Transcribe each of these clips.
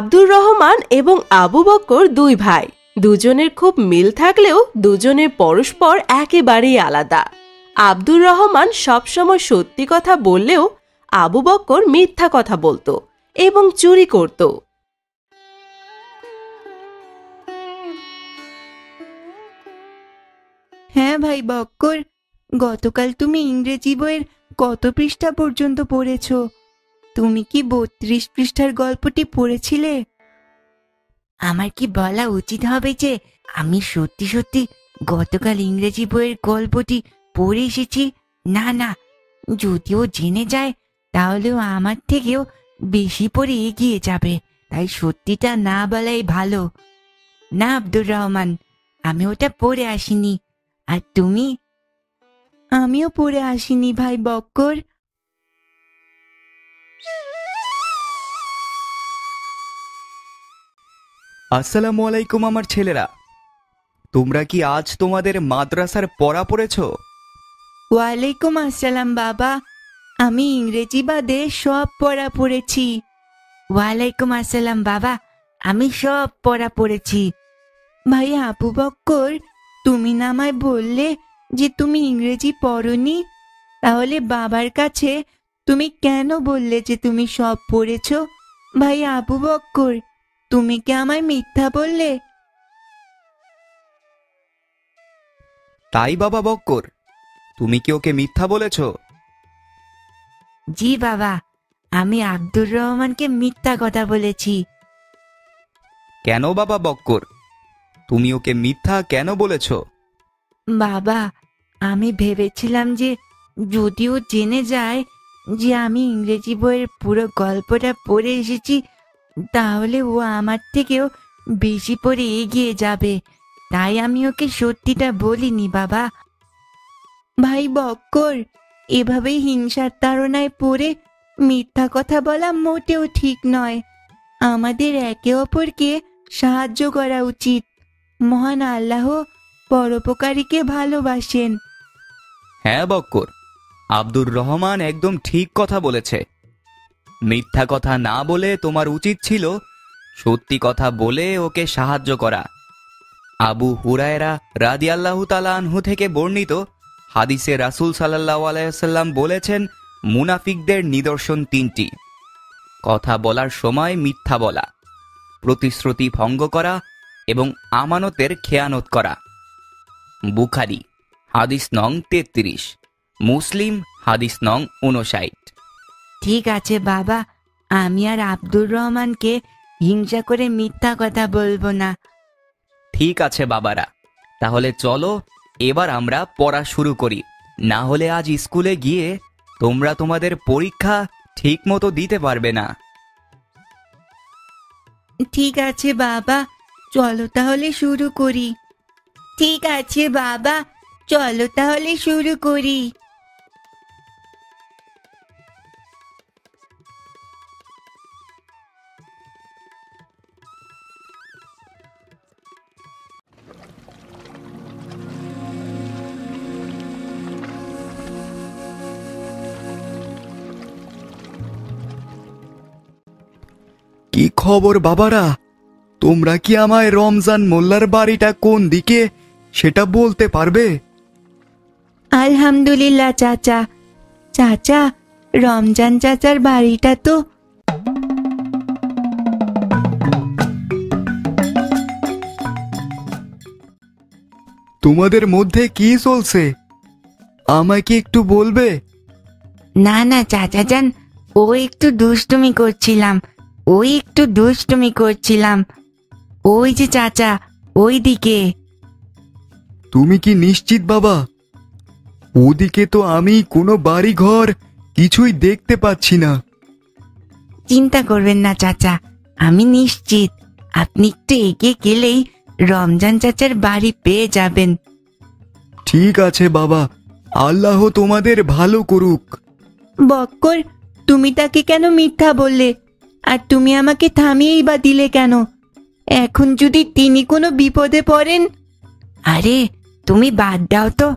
আব্দুর রহমান এবং আবু বক্কর দুই ভাই। দুজনের খুব মিল থাকলেও দুজনের পরস্পর একেবারেই আলাদা। আব্দুর রহমান সবসময় সত্যি কথা বললেও আবু বক্কর মিথ্যা কথা বলতো এবং চুরি করত। হ্যাঁ ভাই বক্কর, গতকাল তুমি ইংরেজি বইয়ের কত পৃষ্ঠা পর্যন্ত পড়েছ? তুমি কি 32 পৃষ্ঠার গল্পটি পড়েছিলে? আমার কি বলা উচিত হবে যে আমি সত্যি সত্যি গতকাল ইংরেজি বইয়ের গল্পটি পড়ে এসেছি? না না, যদিও জেনে যায় তাহলেও আমার থেকেও বেশি পড়ে এগিয়ে যাবে, তাই সত্যিটা না বলাই ভালো। না আব্দুর রহমান, আমি ওটা পড়ে আসিনি। আর তুমি? আমিও পড়ে আসিনি ভাই বক্কর। আসসালামু আলাইকুম আমার ছেলেরা, তোমরা কি আজ তোমাদের মাদ্রাসার পড়া পড়েছো? ওয়ালাইকুম আসসালাম বাবা, আমি ইংরেজি বাদে সব পড়া পড়েছি। ওয়ালাইকুম আসসালাম বাবা, আমি সব পড়া পড়েছি। ভাই আবু বক্কর, তুমি না আমায় বললে যে তুমি ইংরেজি পড়নি? তাহলে বাবার কাছে তুমি কেন বললে যে তুমি সব পড়েছো? ভাই আবু বক্কর, তুমি কি আমায় মিথ্যা বললে? তাই বাবা বক্কর, তুমি কি ওকে মিথ্যা বলেছো? জি বাবা, আমি আব্দুর রহমানকে মিথ্যা কথা বলেছি। কেন বাবা বক্কর, তুমি ওকে মিথ্যা কেন বলেছো? বাবা, আমি ভেবেছিলাম যে যদিও জেনে যায় যে আমি ইংরেজি বইয়ের পুরো গল্পটা পড়ে এসেছি, তাহলে ও আমার থেকেও বেশি পড়ে এগিয়ে যাবে, তাই আমি ওকে সত্যিটা বলিনি বাবা। ভাই বক্কর, এভাবে হিংসার তাড়নায় পড়ে মিথ্যা কথা বলা মোটেও ঠিক নয়। আমাদের একে অপরকে সাহায্য করা উচিত। মহান আল্লাহ পরোপকারীকে ভালোবাসেন। হ্যাঁ বক্কর, আব্দুর রহমান একদম ঠিক কথা বলেছে। মিথ্যা কথা না বলে তোমার উচিত ছিল সত্যি কথা বলে ওকে সাহায্য করা। আবু হুরায়রা রাদিয়াল্লাহু তাআলা আনহু থেকে বর্ণিত হাদিসে রাসূল সাল্লাল্লাহু আলাইহি ওয়াসাল্লাম বলেছেন, মুনাফিকদের নিদর্শন 3টি: কথা বলার সময় মিথ্যা বলা, প্রতিশ্রুতি ভঙ্গ করা এবং আমানতের খেয়ানত করা। বুখারী হাদিস নং 33, মুসলিম হাদিস নং 59। ঠিক আছে বাবা, আমি আর আব্দুর রহমানকে হিংসা করে মিথ্যা কথা বলবো না। ঠিক আছে বাবারা, তাহলে চলো এবার আমরা পড়া শুরু করি, না হলে আজ স্কুলে গিয়ে তোমরা তোমাদের পরীক্ষা ঠিক মতো দিতে পারবে না। ঠিক আছে বাবা, চলো তাহলে শুরু করি। ঠিক আছে বাবা, চলো তাহলে শুরু করি। কি খবর বাবারা? তোমরা কি আমায় রমজান মোল্লার বাড়িটা কোন দিকে সেটা বলতে পারবে? আলহামদুলিল্লাহ চাচা। চাচা, রমজান চাচার বাড়িটা তো তোমাদের মধ্যে কি চলছে আমায় কি একটু বলবে? না না চাচা যান, ও একটু দুষ্টুমি করছিলাম। ওই যে চাচা, ওই দিকে। তুমি কি নিশ্চিত বাবা? ওদিকে তো আমি কোনো বাড়ি ঘর কিছুই দেখতে পাচ্ছি না। চিন্তা করবেন না চাচা, আমি নিশ্চিত আপনি একটু এগিয়ে গেলেই রমজান চাচার বাড়ি পেয়ে যাবেন। ঠিক আছে বাবা, আল্লাহ তোমাদের ভালো করুক। বক্কর, তুমি তাকে কেন মিথ্যা বললে? আর তুমি আমাকে থামিয়েই বা দিলে কেন? এখন যদি তিনি কোনো বিপদে পড়েন? আরে তুমি বাদ দাও তো,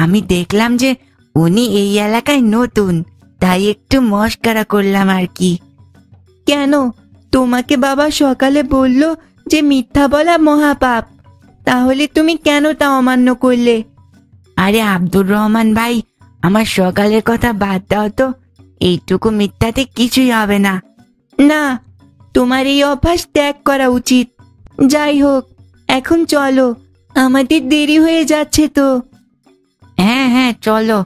আমি দেখলাম যে উনি এই এলাকায় নতুন, তাই একটু মস্করা করলাম আর কি। কেন, তোমাকে বাবা সকালে বলল যে মিথ্যা বলা মহাপাপ, তাহলে তুমি কেন তা অমান্য করলে? আরে আব্দুর রহমান ভাই, আমার সকালের কথা বাদ দাও তো, এইটুকু মিথ্যাতে কিছুই হবে না। না, তোমার এই অভ্যাস ত্যাগ করা উচিত। যাই হোক, এখন চলো, আমাদের দেরি হয়ে যাচ্ছে তো। হ্যাঁ হ্যাঁ, চলো।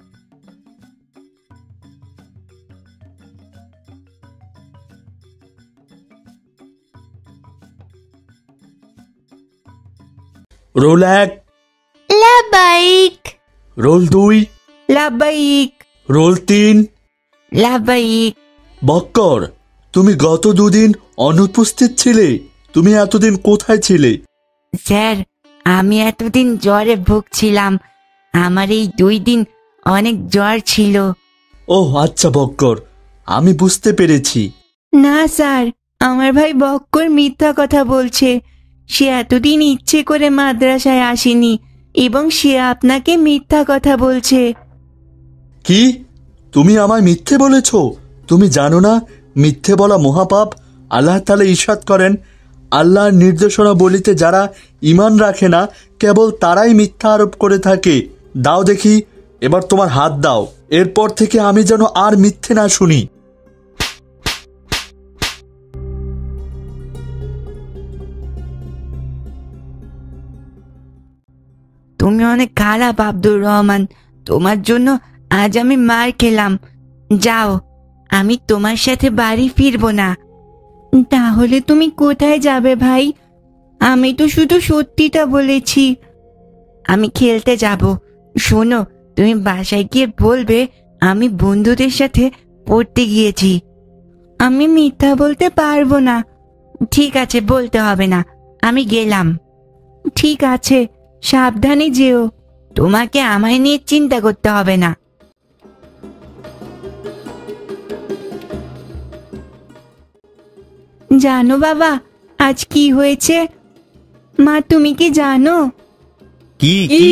Role 1, Labbaik. Role 2, Labbaik. Role 3। Labbaik. Bakkar, তুমি গত 2 দিন অনুপস্থিত ছিলে। তুমি এতদিন কোথায় ছিলে? স্যার, আমি এতদিন জ্বরে ভুগছিলাম। আমার এই 2 দিন অনেক জ্বর ছিল। ও আচ্ছা বক্কর, আমি বুঝতে পেরেছি। না স্যার, আমার ভাই বক্কর মিথ্যা কথা বলছে। সে এতদিন ইচ্ছে করে মাদ্রাসায় আসেনি এবং সে আপনাকে মিথ্যা কথা বলছে। কি? তুমি আমায় মিথ্যে বলেছ? তুমি জানো না মিথ্যে বলা মহাপাপ? আল্লাহ তাআলা ইরশাদ করেন, আল্লাহর নির্দেশনা বলিতে যারা ঈমান রাখে না কেবল তারাই মিথ্যা আরোপ করে থাকে। দাও দেখি, এবার তোমার হাত দাও। এরপর থেকে আমি যেন আর মিথ্যে না শুনি। তুমি অনেক খারাপ আব্দুর রহমান, তোমার জন্য আজ আমি মার খেলাম। যাও, আমি তোমার সাথে বাড়ি ফিরবো না। তাহলে তুমি কোথায় যাবে ভাই? আমি তো শুধু সত্যিটা বলেছি। আমি খেলতে যাব। শোনো, তুমি বাসায় গিয়ে বলবে আমি বন্ধুদের সাথে পড়তে গিয়েছি। আমি মিথ্যা বলতে পারবো না। ঠিক আছে, বলতে হবে না, আমি গেলাম। ঠিক আছে, সাবধানে যেও। তোমাকে আমায় নিয়ে চিন্তা করতে হবে না। জানো বাবা, আজ কি হয়েছে? মা, তুমি কি জানো? কি কি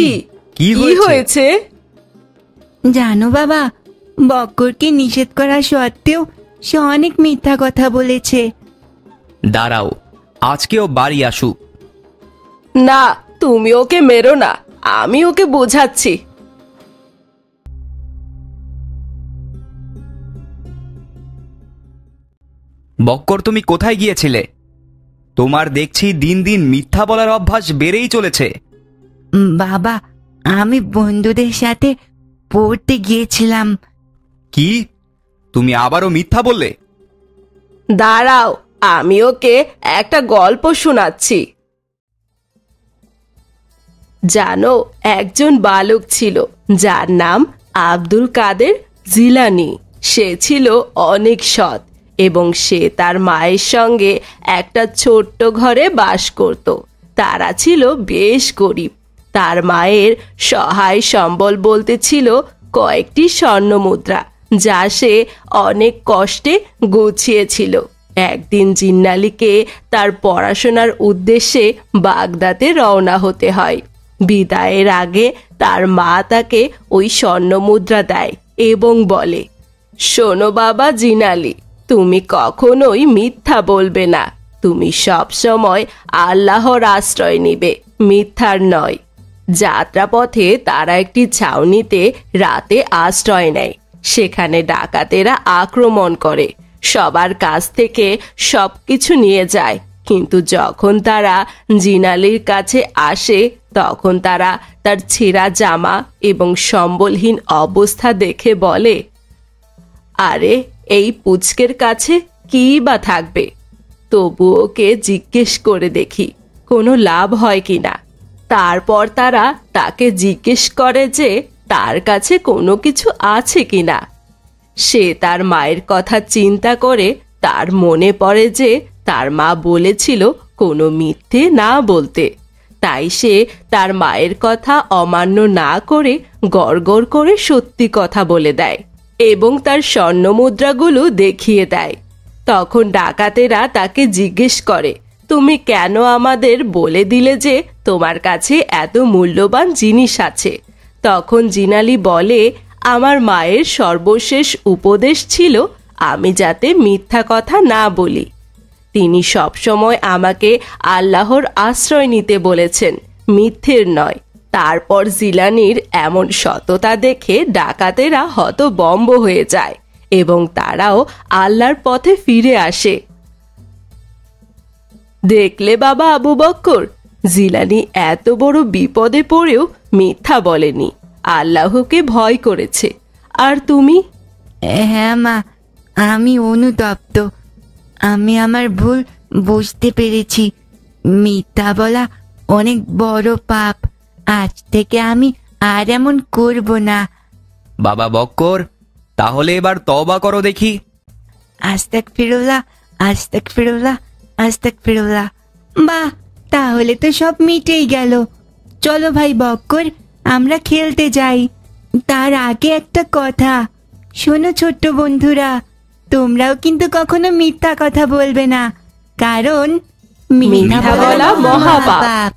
কি কি হয়েছে? জানো বাবা, বক্করকে নিষেধ করা সত্ত্বেও সে অনেক মিথ্যা কথা বলেছে। দাঁড়াও, আজকেও বাড়ি আসুক। না, তুমি ওকে মেরো না, আমি ওকে বোঝাচ্ছি। বক্কর, তুমি কোথায় গিয়েছিলে? তোমার দেখছি দিন দিন মিথ্যা বলার অভ্যাস বেড়েই চলেছে। বাবা, আমি বন্ধুদের সাথে পড়তে গিয়েছিলাম। কি? তুমি আবারও মিথ্যা বললে? দাঁড়াও, আমি ওকে একটা গল্প শোনাচ্ছি। জানো, একজন বালক ছিল যার নাম আব্দুল কাদের জিলানি। সে ছিল অনেক সৎ এবং সে তার মায়ের সঙ্গে একটা ছোট্ট ঘরে বাস করত। তারা ছিল বেশ গরিব। তার মায়ের সহায় সম্বল বলতে ছিল কয়েকটি স্বর্ণ মুদ্রা, যা সে অনেক কষ্টে গুছিয়েছিল। একদিন জিন্নালিকে তার পড়াশোনার উদ্দেশ্যে বাগদাতে রওনা হতে হয়। বিদায়ের আগে তার মা তাকে ওই স্বর্ণ মুদ্রা দেয় এবং বলে, শোনো বাবা জিনালি, তুমি কখনোই মিথ্যা বলবে না। তুমি সব সময় আল্লাহর আশ্রয় নিবে, মিথ্যার নয়। যাত্রাপথে তারা একটি ছাউনিতে রাতে আশ্রয় নেয়। সেখানে ডাকাতেরা আক্রমণ করে, সবার কাছ থেকে সবকিছু নিয়ে যায়। কিন্তু যখন তারা জিনালির কাছে আসে তখন তারা তার ছেঁড়া জামা এবং সম্বলহীন অবস্থা দেখে বলে, আরে, এই পুচকের কাছে কি বা থাকবে? তবু ওকে জিজ্ঞেস করে দেখি কোনো লাভ হয় কিনা। তারপর তারা তাকে জিজ্ঞেস করে যে তার কাছে কোনো কিছু আছে কিনা। সে তার মায়ের কথা চিন্তা করে তার মনে পড়ে যে তার মা বলেছিল কোনো মিথ্যে না বলতে। তাই সে তার মায়ের কথা অমান্য না করে গড়গড় করে সত্যি কথা বলে দেয় এবং তার স্বর্ণ মুদ্রাগুলো দেখিয়ে দেয়। তখন ডাকাতেরা তাকে জিজ্ঞেস করে, তুমি কেন আমাদের বলে দিলে যে তোমার কাছে এত মূল্যবান জিনিস আছে? তখন জিনালি বলে, আমার মায়ের সর্বশেষ উপদেশ ছিল আমি যাতে মিথ্যা কথা না বলি। তিনি সবসময় আমাকে আল্লাহর আশ্রয় নিতে বলেছেন, মিথ্যের নয়। তারপর জিলানির এমন সততা দেখে ডাকাতেরা হতবম্ব হয়ে যায় এবং তারাও আল্লাহর পথে ফিরে আসে। দেখলে বাবা আবু বক্কর, জিলানি এত বড় বিপদে পড়েও মিথ্যা বলেনি, আল্লাহকে ভয় করেছে। আর তুমি? হ্যাঁ মা, আমি অনুতপ্ত। আমি আমার ভুল বুঝতে পেরেছি। মিথ্যা বলা অনেক বড় পাপ। আজ থেকে আমি আর এমন করব না। বাবা বক্কর, তাহলে এবার তওবা করো দেখি। আস্তাগফিরুল্লাহ, আস্তাগফিরুল্লাহ, আস্তাগফিরুল্লাহ। বাহ, তাহলে তো সব মিটেই গেল। চলো ভাই বক্কর, আমরা খেলতে যাই। তার আগে একটা কথা শোনো ছোট্ট বন্ধুরা, তোমরাও কিন্তু কখনো মিথ্যা কথা বলবে না, কারণ মিথ্যা বলা মহাপাপ।